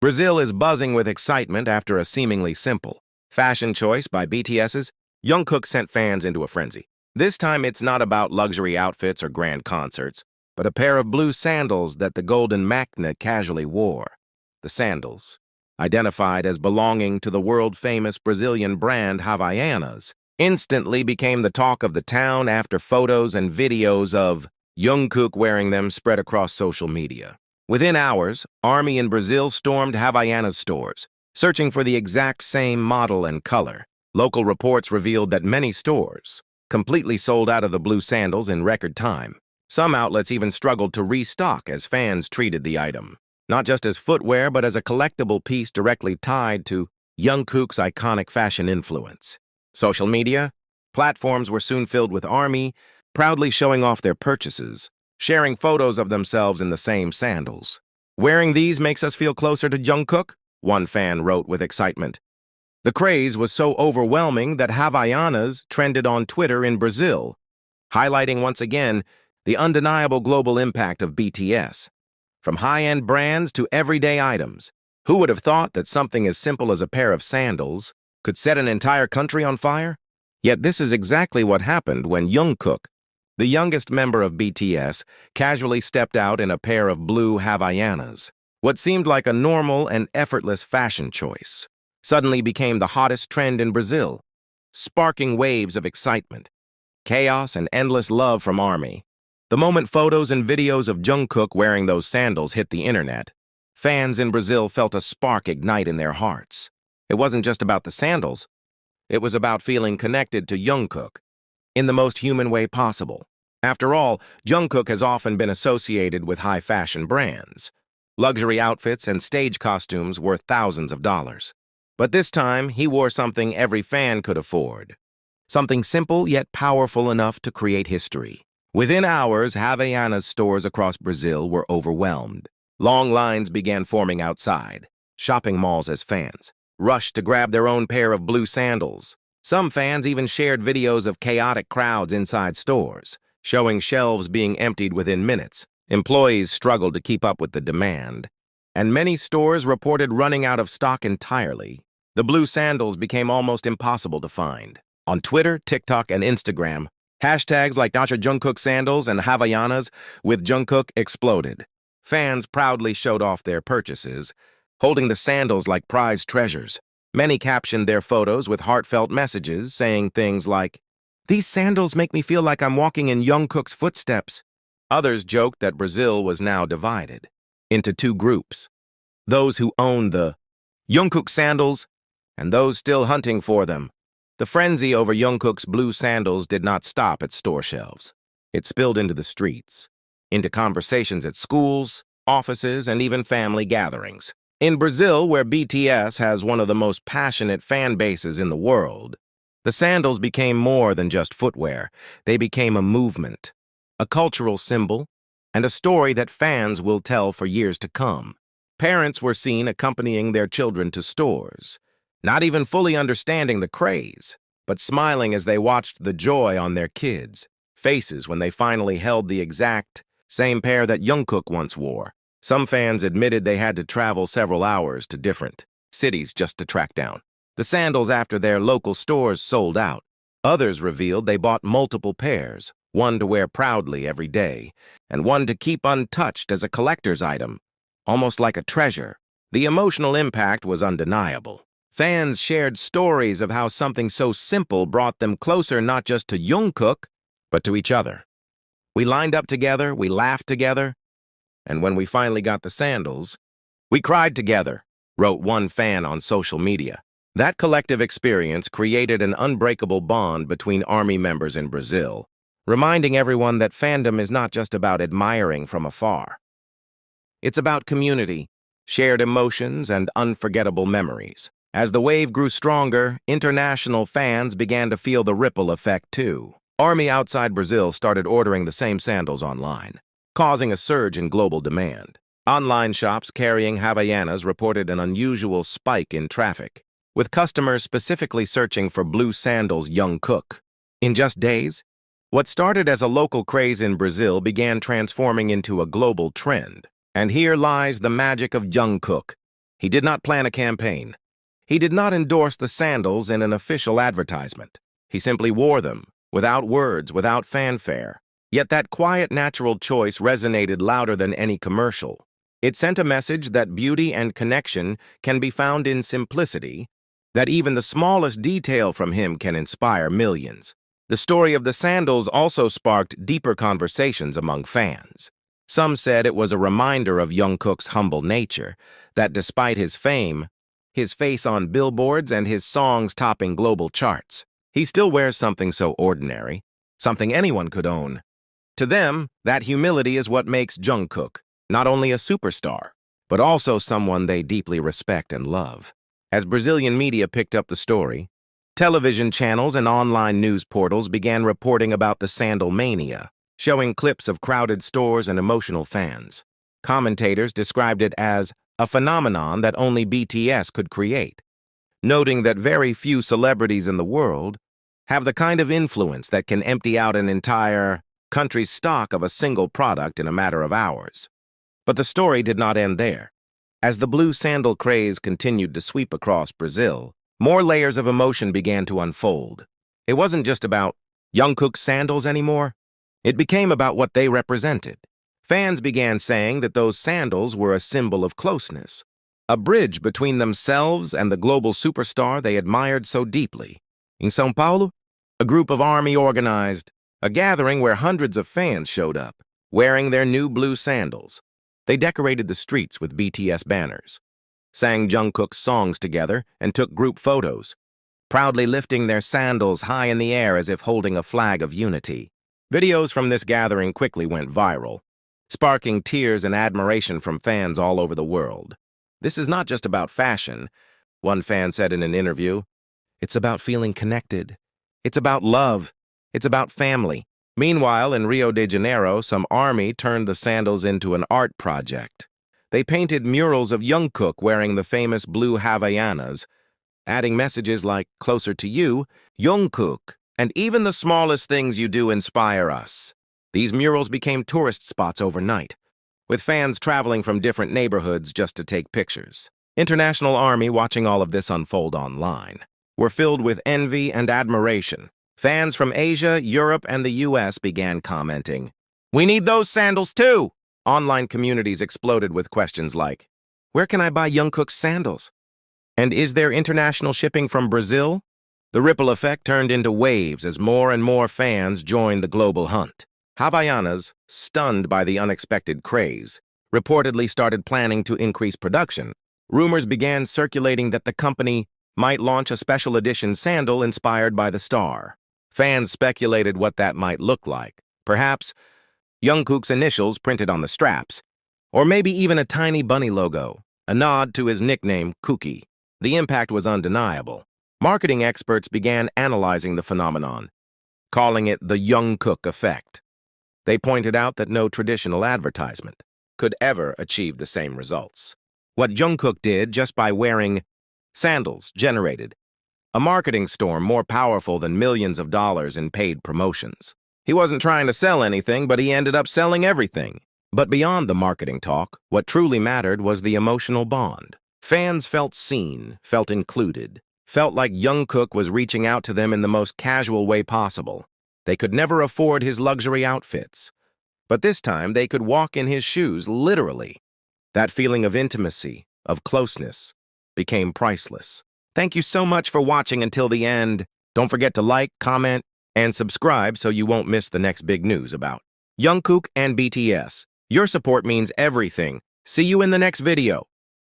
Brazil is buzzing with excitement after a seemingly simple fashion choice by BTS's Jungkook sent fans into a frenzy. This time it's not about luxury outfits or grand concerts, but a pair of blue sandals that the golden maknae casually wore. The sandals, identified as belonging to the world-famous Brazilian brand Havaianas, instantly became the talk of the town after photos and videos of Jungkook wearing them spread across social media. Within hours, Army in Brazil stormed Havaianas stores, searching for the exact same model and color. Local reports revealed that many stores completely sold out of the blue sandals in record time. Some outlets even struggled to restock as fans treated the item not just as footwear, but as a collectible piece directly tied to Jungkook's iconic fashion influence. Social media platforms were soon filled with Army, proudly showing off their purchases, sharing photos of themselves in the same sandals. "Wearing these makes us feel closer to Jungkook," one fan wrote with excitement. The craze was so overwhelming that Havaianas trended on Twitter in Brazil, highlighting once again the undeniable global impact of BTS. From high-end brands to everyday items, who would have thought that something as simple as a pair of sandals could set an entire country on fire? Yet this is exactly what happened when Jungkook, the youngest member of BTS, casually stepped out in a pair of blue Havaianas. What seemed like a normal and effortless fashion choice suddenly became the hottest trend in Brazil, sparking waves of excitement, chaos, and endless love from Army. The moment photos and videos of Jungkook wearing those sandals hit the internet, fans in Brazil felt a spark ignite in their hearts. It wasn't just about the sandals. It was about feeling connected to Jungkook in the most human way possible. After all, Jungkook has often been associated with high-fashion brands, luxury outfits and stage costumes worth thousands of dollars. But this time, he wore something every fan could afford. Something simple yet powerful enough to create history. Within hours, Havaianas stores across Brazil were overwhelmed. Long lines began forming outside. Shopping malls as fans rushed to grab their own pair of blue sandals. Some fans even shared videos of chaotic crowds inside stores, showing shelves being emptied within minutes. Employees struggled to keep up with the demand, and many stores reported running out of stock entirely. The blue sandals became almost impossible to find. On Twitter, TikTok, and Instagram, hashtags like Jungkook sandals and Havaianas with Jungkook exploded. Fans proudly showed off their purchases, holding the sandals like prized treasures. Many captioned their photos with heartfelt messages, saying things like, "These sandals make me feel like I'm walking in Jungkook's footsteps." Others joked that Brazil was now divided into two groups: those who owned the Jungkook sandals and those still hunting for them. The frenzy over Jungkook's blue sandals did not stop at store shelves. It spilled into the streets, into conversations at schools, offices, and even family gatherings. In Brazil, where BTS has one of the most passionate fan bases in the world, the sandals became more than just footwear. They became a movement, a cultural symbol, and a story that fans will tell for years to come. Parents were seen accompanying their children to stores, not even fully understanding the craze, but smiling as they watched the joy on their kids' faces when they finally held the exact same pair that Jungkook once wore. Some fans admitted they had to travel several hours to different cities just to track down the sandals after their local stores sold out. Others revealed they bought multiple pairs, one to wear proudly every day, and one to keep untouched as a collector's item, almost like a treasure. The emotional impact was undeniable. Fans shared stories of how something so simple brought them closer not just to Jungkook, but to each other. "We lined up together, we laughed together, and when we finally got the sandals, we cried together," wrote one fan on social media. That collective experience created an unbreakable bond between Army members in Brazil, reminding everyone that fandom is not just about admiring from afar. It's about community, shared emotions, and unforgettable memories. As the wave grew stronger, international fans began to feel the ripple effect too. Army outside Brazil started ordering the same sandals online, causing a surge in global demand. Online shops carrying Havaianas reported an unusual spike in traffic, with customers specifically searching for blue sandals Jungkook. In just days, what started as a local craze in Brazil began transforming into a global trend. And here lies the magic of Jungkook. He did not plan a campaign. He did not endorse the sandals in an official advertisement. He simply wore them, without words, without fanfare. Yet that quiet, natural choice resonated louder than any commercial. It sent a message that beauty and connection can be found in simplicity, that even the smallest detail from him can inspire millions. The story of the sandals also sparked deeper conversations among fans. Some said it was a reminder of Jungkook's humble nature, that despite his fame, his face on billboards and his songs topping global charts, he still wears something so ordinary, something anyone could own. To them, that humility is what makes Jungkook not only a superstar, but also someone they deeply respect and love. As Brazilian media picked up the story, television channels and online news portals began reporting about the sandal mania, showing clips of crowded stores and emotional fans. Commentators described it as a phenomenon that only BTS could create, noting that very few celebrities in the world have the kind of influence that can empty out an entire country's stock of a single product in a matter of hours. But the story did not end there. As the blue sandal craze continued to sweep across Brazil, more layers of emotion began to unfold. It wasn't just about Jungkook's sandals anymore. It became about what they represented. Fans began saying that those sandals were a symbol of closeness, a bridge between themselves and the global superstar they admired so deeply. In São Paulo, a group of army organized a gathering where hundreds of fans showed up, wearing their new blue sandals. They decorated the streets with BTS banners, sang Jungkook's songs together, and took group photos, proudly lifting their sandals high in the air as if holding a flag of unity. Videos from this gathering quickly went viral, sparking tears and admiration from fans all over the world. This is not just about fashion, one fan said in an interview. It's about feeling connected. It's about love. It's about family. Meanwhile, in Rio de Janeiro, some army turned the sandals into an art project. They painted murals of Jungkook wearing the famous blue Havaianas, adding messages like "Closer to you," Jungkook, and "Even the smallest things you do inspire us." These murals became tourist spots overnight, with fans traveling from different neighborhoods just to take pictures. International army watching all of this unfold online were filled with envy and admiration. Fans from Asia, Europe, and the US began commenting, "We need those sandals too!" Online communities exploded with questions like, "Where can I buy Jungkook's sandals? And is there international shipping from Brazil?" The ripple effect turned into waves as more and more fans joined the global hunt. Havaianas, stunned by the unexpected craze, reportedly started planning to increase production. Rumors began circulating that the company might launch a special edition sandal inspired by the star. Fans speculated what that might look like. Perhaps Jungkook's initials printed on the straps, or maybe even a tiny bunny logo, a nod to his nickname, Kokie. The impact was undeniable. Marketing experts began analyzing the phenomenon, calling it the Jungkook effect. They pointed out that no traditional advertisement could ever achieve the same results. What Jungkook did just by wearing sandals generated a marketing storm more powerful than millions of dollars in paid promotions. He wasn't trying to sell anything, but he ended up selling everything. But beyond the marketing talk, what truly mattered was the emotional bond. Fans felt seen, felt included, felt like Jungkook was reaching out to them in the most casual way possible. They could never afford his luxury outfits, but this time they could walk in his shoes, literally. That feeling of intimacy, of closeness, became priceless. Thank you so much for watching until the end. Don't forget to like, comment, and subscribe so you won't miss the next big news about Jungkook and BTS. Your support means everything. See you in the next video.